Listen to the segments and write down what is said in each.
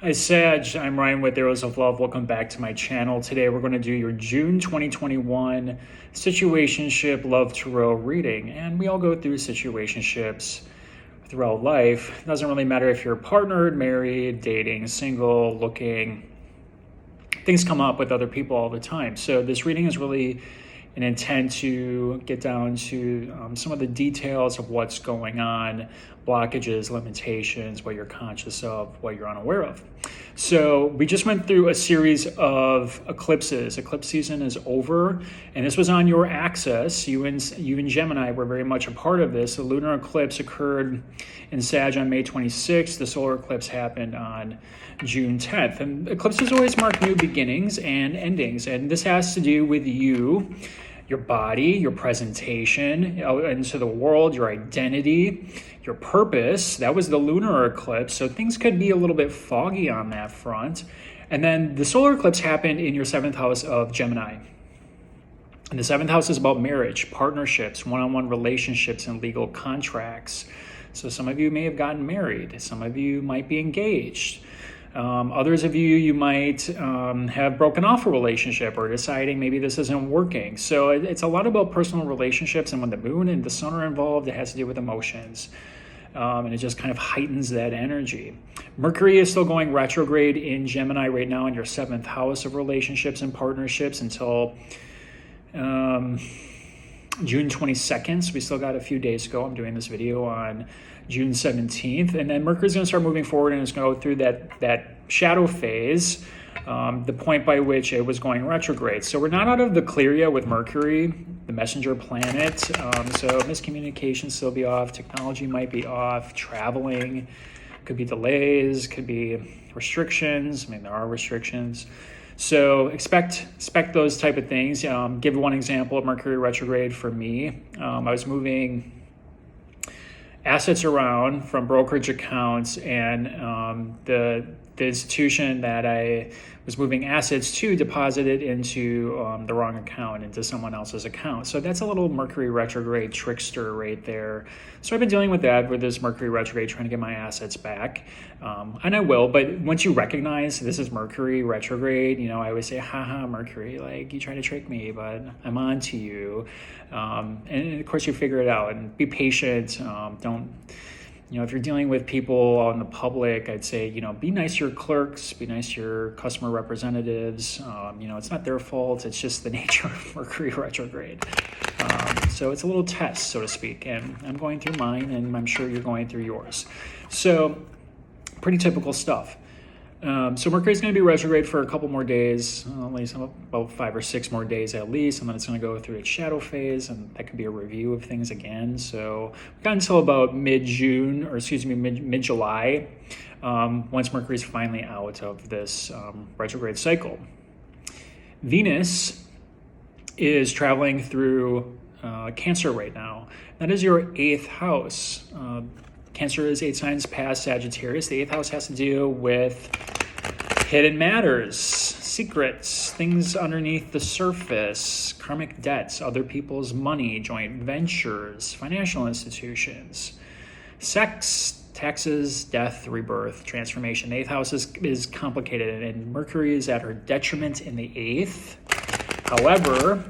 Hi Sag, I'm Ryan with Arrows of Love. Welcome back to my channel. Today we're going to do your June 2021 Situationship Love Tarot reading. And we all go through situationships throughout life. It doesn't really matter if you're partnered, married, dating, single, looking. Things come up with other people all the time. So this reading is really an intent to get down to some of the details of what's going on, blockages, limitations, what you're conscious of, what you're unaware of. So we just went through a series of eclipses. Eclipse season is over, and this was on your axis. You and Gemini were very much a part of this. The lunar eclipse occurred in Sag on May 26th. The solar eclipse happened on June 10th. And eclipses always mark new beginnings and endings, and this has to do with you, your body, your presentation out into the world, your identity, your purpose. That was the lunar eclipse, so things could be a little bit foggy on that front. And then the solar eclipse happened in your 7th house of Gemini. And the 7th house is about marriage, partnerships, one-on-one relationships, and legal contracts. So some of you may have gotten married. Some of you might be engaged. Others of you might have broken off a relationship or deciding maybe this isn't working. So it's a lot about personal relationships, and when the moon and the sun are involved, it has to do with emotions. And it just kind of heightens that energy. Mercury is still going retrograde in Gemini right now in your 7th house of relationships and partnerships until June 22nd. So we still got a few days to go. I'm doing this video on June 17th. And then Mercury's going to start moving forward, and it's going to go through that shadow phase, the point by which it was going retrograde. So we're not out of the clear yet with Mercury, the messenger planet. So miscommunication still be off. Technology might be off. Traveling could be delays, could be restrictions. I mean, there are restrictions. So expect those type of things. Give one example of Mercury retrograde for me. I was moving assets around from brokerage accounts, and the institution that I was moving assets to deposited into the wrong account, into someone else's account. So that's a little Mercury retrograde trickster right there. So I've been dealing with that, with this Mercury retrograde, trying to get my assets back. And I will, but once you recognize this is Mercury retrograde, I always say, haha, Mercury, like, you trying to trick me, but I'm on to you. And of course you figure it out, and be patient. Don't, if you're dealing with people out in the public, I'd say, be nice to your clerks, be nice to your customer representatives. It's not their fault. It's just the nature of Mercury retrograde. So it's a little test, so to speak. And I'm going through mine, and I'm sure you're going through yours. So pretty typical stuff. So Mercury's going to be retrograde for a couple more days, at least about 5 or 6 more days at least, and then it's going to go through its shadow phase, and that could be a review of things again. So we've got until about mid-June, or excuse me, mid-July, once Mercury's finally out of this retrograde cycle. Venus is traveling through Cancer right now. That is your 8th house. Cancer is 8 signs past Sagittarius. The 8th house has to do with hidden matters, secrets, things underneath the surface, karmic debts, other people's money, joint ventures, financial institutions, sex, taxes, death, rebirth, transformation. The 8th house is complicated, and Mercury is at her detriment in the 8th. However,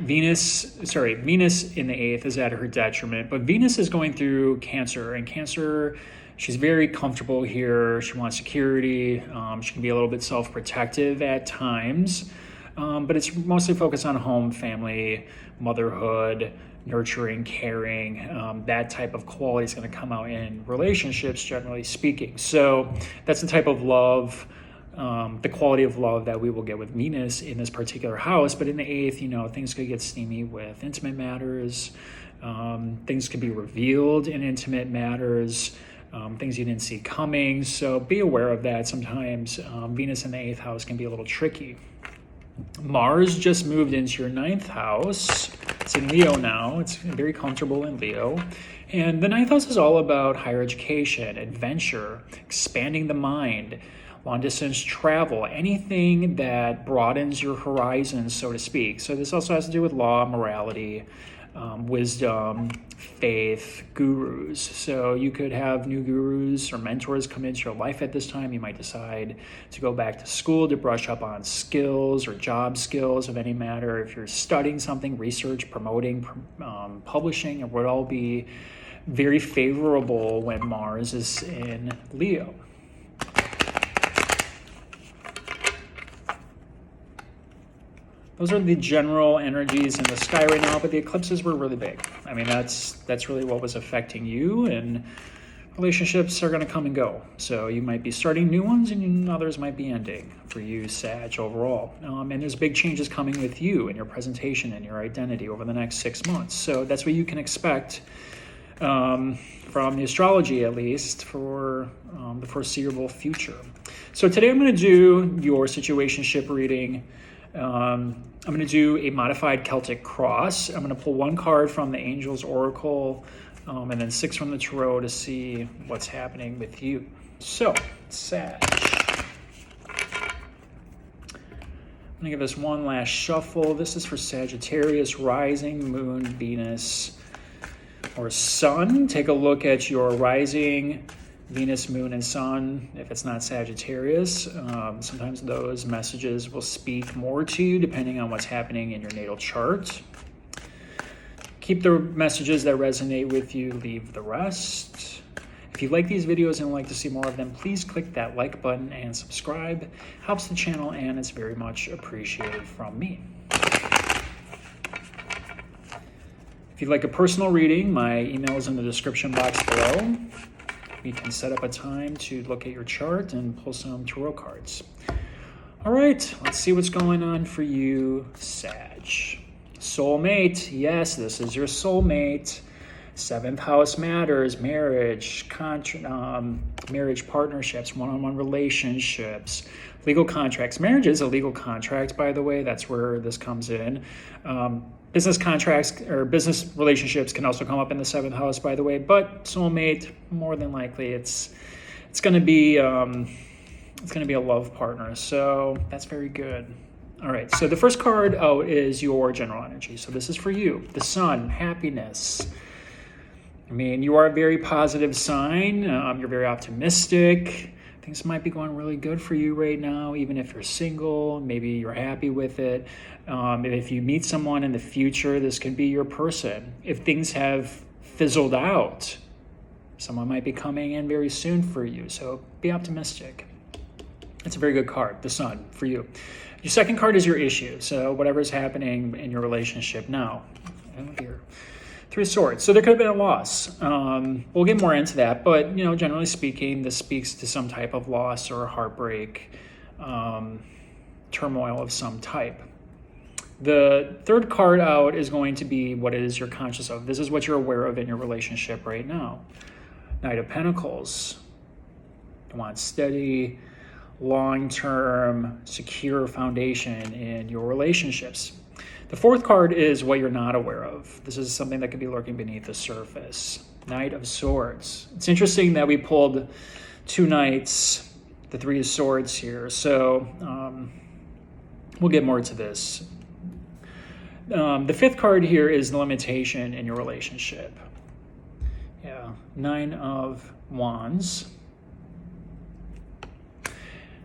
Venus in the 8th is at her detriment, but Venus is going through Cancer, and Cancer, she's very comfortable here. She wants security. She can be a little bit self-protective at times, but it's mostly focused on home, family, motherhood, nurturing, caring. That type of quality is going to come out in relationships, generally speaking. So that's the type of love, the quality of love that we will get with Venus in this particular house. But in the 8th, things could get steamy with intimate matters. Things could be revealed in intimate matters, things you didn't see coming. So be aware of that. Sometimes Venus in the 8th house can be a little tricky. Mars just moved into your 9th house. It's in Leo now. It's very comfortable in Leo. And the 9th house is all about higher education, adventure, expanding the mind, long-distance travel, anything that broadens your horizons, so to speak. So this also has to do with law, morality, wisdom, faith, gurus. So you could have new gurus or mentors come into your life at this time. You might decide to go back to school to brush up on skills or job skills of any matter. If you're studying something, research, promoting, publishing, it would all be very favorable when Mars is in Leo. Those are the general energies in the sky right now, but the eclipses were really big. I mean, that's really what was affecting you, and relationships are going to come and go. So you might be starting new ones, and others might be ending for you, Sag, overall. And there's big changes coming with you and your presentation and your identity over the next 6 months. So that's what you can expect from the astrology, at least, for the foreseeable future. So today I'm going to do your situationship reading. I'm going to do a modified Celtic cross. I'm going to pull 1 card from the Angels Oracle and then 6 from the Tarot to see what's happening with you. So, Sag. I'm going to give this one last shuffle. This is for Sagittarius, rising, moon, Venus, or sun. Take a look at your rising, Venus, moon, and sun. If it's not Sagittarius, sometimes those messages will speak more to you depending on what's happening in your natal chart. Keep the messages that resonate with you, leave the rest. If you like these videos and would like to see more of them, please click that like button and subscribe. Helps the channel and it's very much appreciated from me. If you'd like a personal reading, my email is in the description box below. We can set up a time to look at your chart and pull some tarot cards. All right, let's see what's going on for you, Sag. Soulmate, yes, this is your soulmate. 7th house matters, marriage, marriage partnerships, one-on-one relationships, legal contracts. Marriage is a legal contract, by the way. That's where this comes in. Business contracts or business relationships can also come up in the 7th house, by the way. But soulmate, more than likely, it's going to be a love partner. So that's very good. All right. So the first card out is your general energy. So this is for you, the Sun, happiness. I mean, you are a very positive sign. You're very optimistic. Things might be going really good for you right now, even if you're single. Maybe you're happy with it. If you meet someone in the future, this could be your person. If things have fizzled out, someone might be coming in very soon for you. So be optimistic. It's a very good card, the Sun, for you. Your second card is your issue. So whatever's happening in your relationship now. Here. 3 of Swords. So there could have been a loss. We'll get more into that, but generally speaking, this speaks to some type of loss or heartbreak, turmoil of some type. The third card out is going to be what it is you're conscious of. This is what you're aware of in your relationship right now. Knight of Pentacles. You want steady, long-term, secure foundation in your relationships. The fourth card is what you're not aware of. This is something that could be lurking beneath the surface. Knight of Swords. It's interesting that we pulled 2 knights, the 3 of Swords here. So we'll get more to this. The 5th card here is the limitation in your relationship. Yeah, 9 of Wands.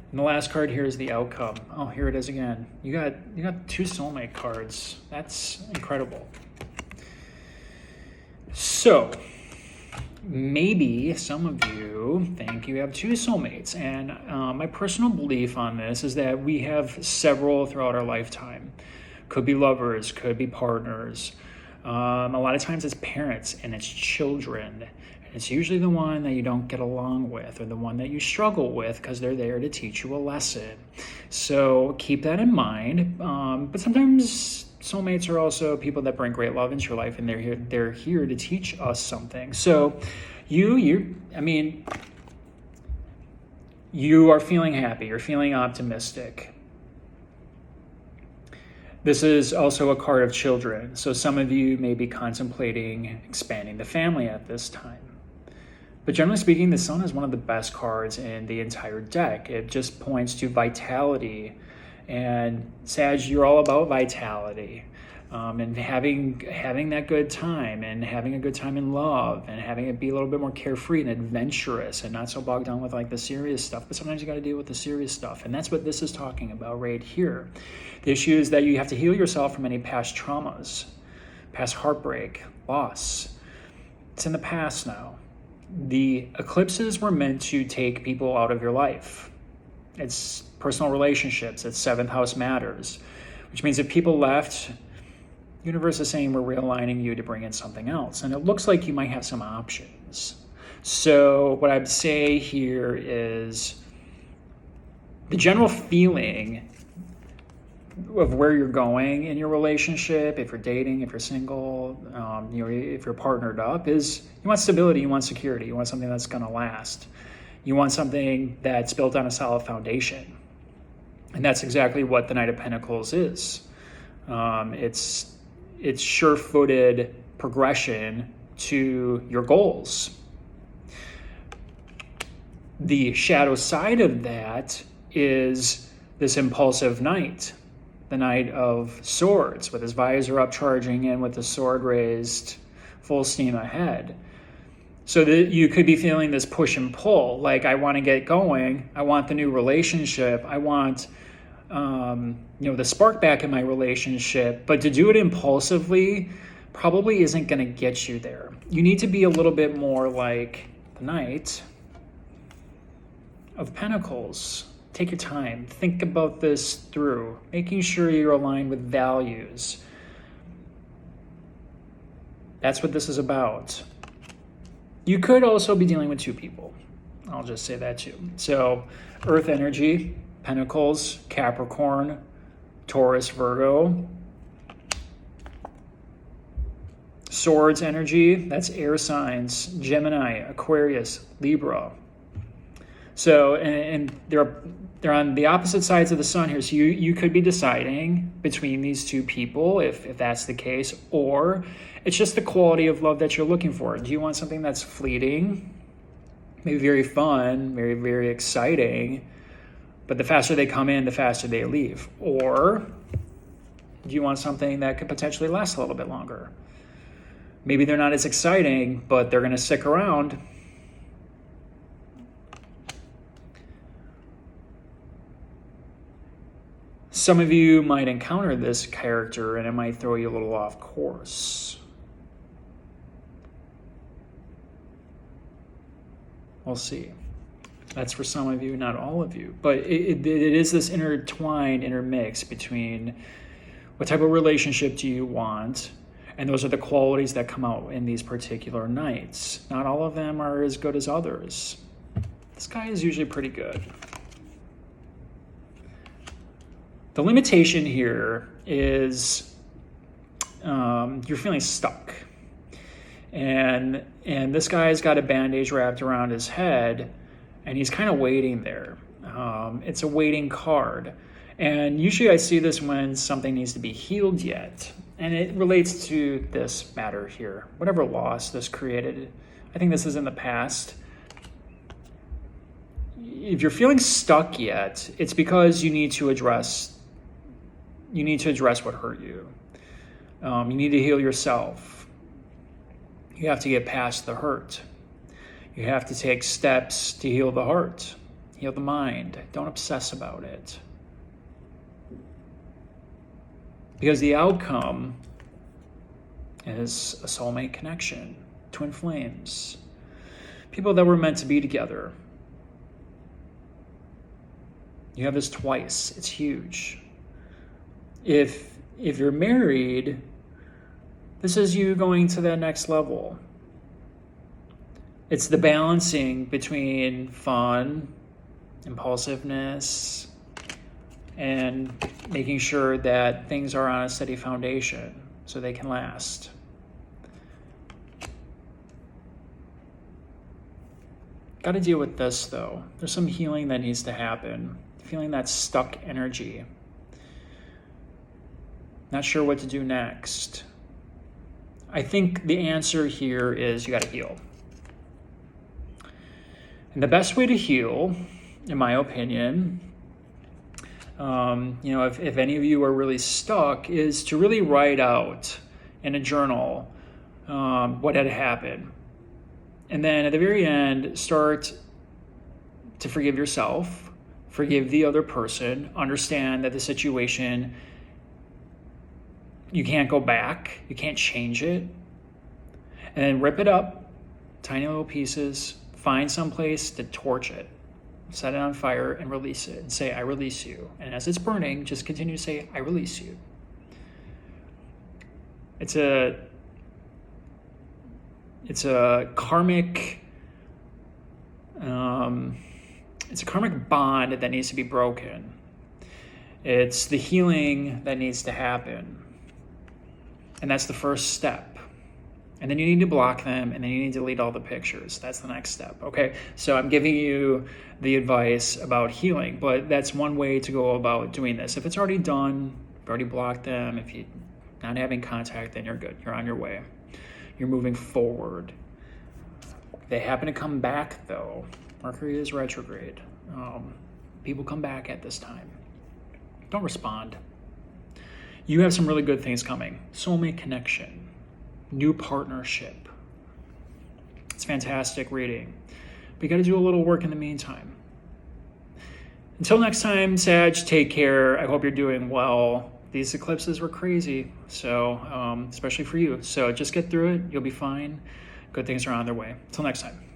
And the last card here is the outcome. Oh, here it is again. You got 2 soulmate cards. That's incredible. So maybe some of you think you have 2 soulmates. And my personal belief on this is that we have several throughout our lifetime. Could be lovers, could be partners. A lot of times it's parents and it's children. It's usually the one that you don't get along with or the one that you struggle with because they're there to teach you a lesson. So keep that in mind. But sometimes soulmates are also people that bring great love into your life and they're here to teach us something. So you are feeling happy. You're feeling optimistic. This is also a card of children. So some of you may be contemplating expanding the family at this time. But generally speaking, the Sun is one of the best cards in the entire deck. It just points to vitality. And Sag, you're all about vitality. and having that good time, and having a good time in love, and having it be a little bit more carefree and adventurous and not so bogged down with like the serious stuff. But sometimes you got to deal with the serious stuff, and that's what this is talking about right here. The issue is that you have to heal yourself from any past traumas, past heartbreak, loss. It's in the past now. The eclipses were meant to take people out of your life. It's personal relationships. It's 7th house matters, which means if people left, universe is saying we're realigning you to bring in something else. And it looks like you might have some options. So what I'd say here is the general feeling of where you're going in your relationship, if you're dating, if you're single, if you're partnered up, is you want stability, you want security, you want something that's going to last. You want something that's built on a solid foundation. And that's exactly what the Knight of Pentacles is. It's sure-footed progression to your goals. The shadow side of that is this impulsive knight, the Knight of Swords, with his visor up, charging in with the sword raised, full steam ahead. So that you could be feeling this push and pull, like I want to get going, I want the new relationship, I want the spark back in my relationship, but to do it impulsively probably isn't going to get you there. You need to be a little bit more like the Knight of Pentacles. Take your time, think about this through, making sure you're aligned with values. That's what this is about. You could also be dealing with 2 people. I'll just say that too. So Earth energy, Pentacles, Capricorn, Taurus, Virgo. Swords energy, that's air signs, Gemini, Aquarius, Libra. So, and they're on the opposite sides of the sun here. So you could be deciding between these 2 people, if that's the case, or it's just the quality of love that you're looking for. Do you want something that's fleeting, maybe very fun, very, very exciting, but the faster they come in, the faster they leave? Or do you want something that could potentially last a little bit longer? Maybe they're not as exciting, but they're going to stick around. Some of you might encounter this character and it might throw you a little off course. We'll see. That's for some of you, not all of you. But it is this intertwined, intermix between what type of relationship do you want, and those are the qualities that come out in these particular nights. Not all of them are as good as others. This guy is usually pretty good. The limitation here is you're feeling stuck. And this guy's got a bandage wrapped around his head, and he's kind of waiting there. It's a waiting card. And usually I see this when something needs to be healed yet. And it relates to this matter here. Whatever loss this created, I think this is in the past. If you're feeling stuck yet, it's because you need to address what hurt you. You need to heal yourself. You have to get past the hurt. You have to take steps to heal the heart, heal the mind. Don't obsess about it. Because the outcome is a soulmate connection, twin flames, people that were meant to be together. You have this twice. It's huge. If you're married, this is you going to that next level. It's the balancing between fun, impulsiveness, and making sure that things are on a steady foundation so they can last. Got to deal with this though. There's some healing that needs to happen. Feeling that stuck energy. Not sure what to do next. I think the answer here is you got to heal. And the best way to heal, in my opinion, You know, if any of you are really stuck, is to really write out in a journal what had happened. And then at the very end, start to forgive yourself, forgive the other person, understand that the situation, you can't go back, you can't change it. And then rip it up, tiny little pieces, find some place to torch it, set it on fire and release it and say, I release you. And as it's burning, just continue to say, I release you. It's a karmic, it's a karmic bond that needs to be broken. It's the healing that needs to happen. And that's the first step. And then you need to block them, and then you need to delete all the pictures. That's the next step, okay? So I'm giving you the advice about healing, but that's one way to go about doing this. If it's already done, you've already blocked them, if you're not having contact, then you're good. You're on your way. You're moving forward. They happen to come back, though. Mercury is retrograde. People come back at this time. Don't respond. You have some really good things coming. Soulmate connection. New partnership. It's fantastic reading. But you got to do a little work in the meantime. Until next time, Sag, take care. I hope you're doing well. These eclipses were crazy, so especially for you. So just get through it. You'll be fine. Good things are on their way. Until next time.